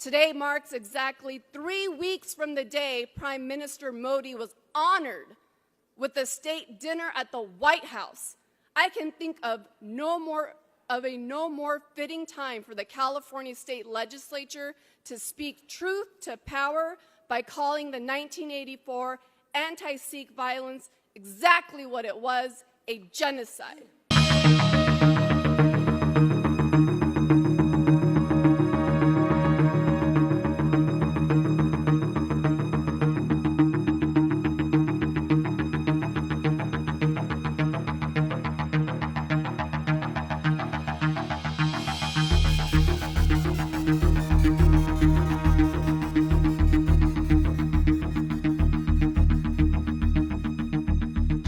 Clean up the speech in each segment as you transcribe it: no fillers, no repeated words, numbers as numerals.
Today marks exactly 3 weeks from the day Prime Minister Modi was honored with a state dinner at the White House. I can think of a no more fitting time for the California State Legislature to speak truth to power by calling the 1984 anti-Sikh violence exactly what it was, a genocide.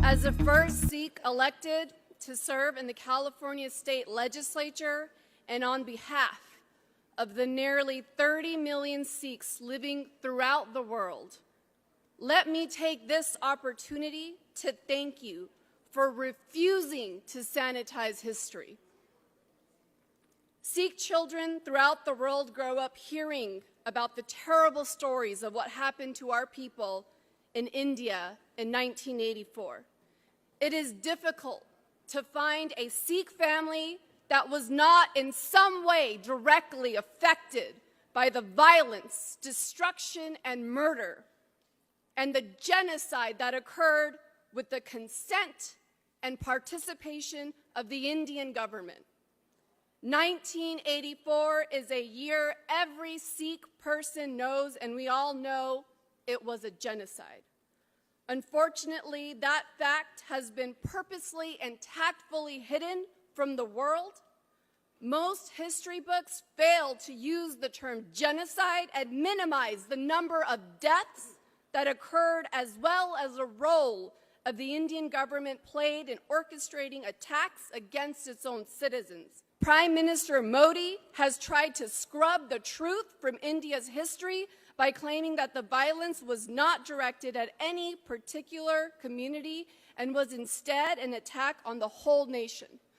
As the first Sikh elected to serve in the California State Legislature, and on behalf of the nearly 30 million Sikhs living throughout the world, let me take this opportunity to thank you for refusing to sanitize history. Sikh children throughout the world grow up hearing about the terrible stories of what happened to our people in India in 1984. It is difficult to find a Sikh family that was not in some way directly affected by the violence, destruction, and murder, and the genocide that occurred with the consent and participation of the Indian government. 1984 is a year every Sikh person knows, and we all know it was a genocide. Unfortunately, that fact has been purposely and tactfully hidden from the world. Most history books fail to use the term genocide and minimize the number of deaths that occurred, as well as the role of the Indian government played in orchestrating attacks against its own citizens. Prime Minister Modi has tried to scrub the truth from India's history by claiming that the violence was not directed at any particular community and was instead an attack on the whole nation.